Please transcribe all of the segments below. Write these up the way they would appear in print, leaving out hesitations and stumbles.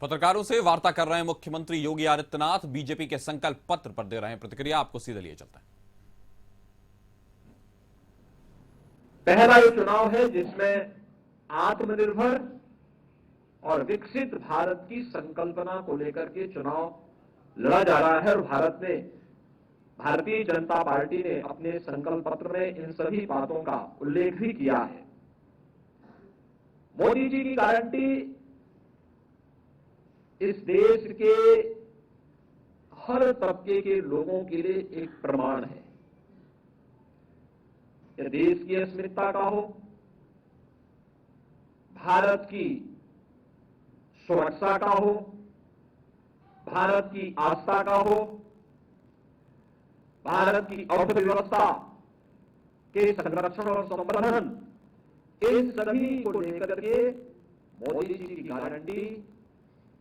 पत्रकारों से वार्ता कर रहे हैं मुख्यमंत्री योगी आदित्यनाथ। बीजेपी के संकल्प पत्र पर दे रहे हैं प्रतिक्रिया। आपको सीधे लिए चलते हैं। पहला ये चुनाव है जिसमें आत्मनिर्भर और विकसित भारत की संकल्पना को लेकर के चुनाव लड़ा जा रहा है और भारतीय जनता पार्टी ने अपने संकल्प पत्र में इन सभी बातों का उल्लेख भी किया है। मोदी जी की गारंटी इस देश के हर तबके के लोगों के लिए एक प्रमाण है। यह देश की अस्मिता का हो, भारत की सुरक्षा का हो, भारत की आस्था का हो, भारत की अर्थव्यवस्था के संरक्षण और संवर्धन, इन सभी को लेकर के मोदी जी की गारंटी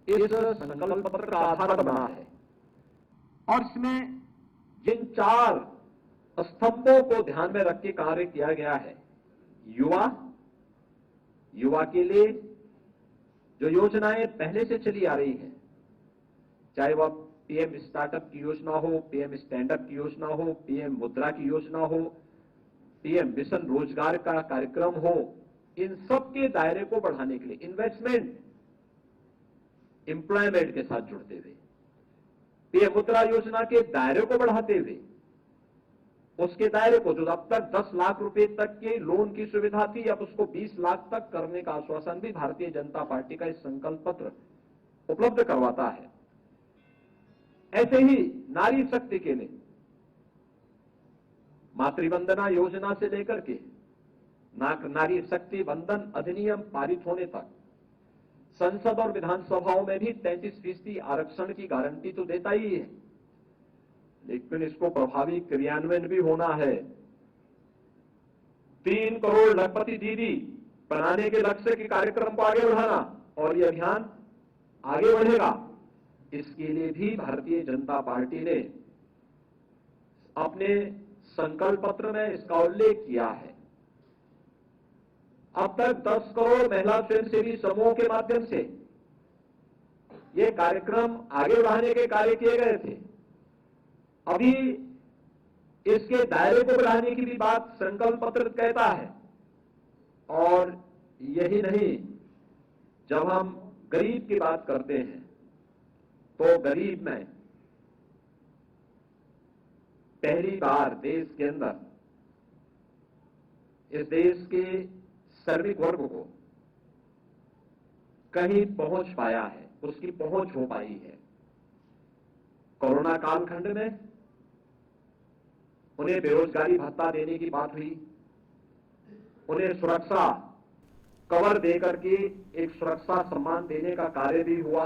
इस संकल्प पत्र का आधार बना है। और इसमें जिन 4 स्तंभों को ध्यान में रख के कार्य किया गया है, युवा के लिए जो योजनाएं पहले से चली आ रही हैं, चाहे वह पीएम स्टार्टअप की योजना हो, पीएम स्टैंड अप की योजना हो, पीएम मुद्रा की योजना हो, पीएम मिशन रोजगार का कार्यक्रम हो, इन सब के दायरे को बढ़ाने के लिए इन्वेस्टमेंट एम्प्लॉयमेंट के साथ जुड़ते हुए, पीएम मुद्रा योजना के दायरे को बढ़ाते हुए, उसके दायरे को जो अब तक 10 लाख रुपए तक के लोन की सुविधा थी, अब उसको 20 लाख तक करने का आश्वासन भी भारतीय जनता पार्टी का इस संकल्प पत्र उपलब्ध करवाता है। ऐसे ही नारी शक्ति के लिए मातृवंदना योजना से लेकर के नारी शक्ति वंदन अधिनियम पारित होने तक संसद और विधानसभाओं में भी 33% आरक्षण की गारंटी तो देता ही है, लेकिन इसको प्रभावी क्रियान्वयन भी होना है। 3 करोड़ लखपति दीदी बनाने के लक्ष्य के कार्यक्रम को आगे बढ़ाना, और यह अभियान आगे बढ़ेगा। इसके लिए भी भारतीय जनता पार्टी ने अपने संकल्प पत्र में इसका उल्लेख किया है। अब तक 10 करोड़ महिला स्वयंसेवी समूहों के माध्यम से ये कार्यक्रम आगे बढ़ाने के कार्य किए गए थे। अभी इसके दायरे को बढ़ाने की भी बात संकल्प पत्र कहता है। और यही नहीं, जब हम गरीब की बात करते हैं तो गरीब में पहली बार देश के अंदर इस देश के श्रमिक वर्ग को कहीं पहुंच पाया है, उसकी पहुंच हो पाई है। कोरोना कालखंड में उन्हें बेरोजगारी भत्ता देने की बात हुई, उन्हें सुरक्षा कवर देकर के एक सुरक्षा सम्मान देने का कार्य भी हुआ।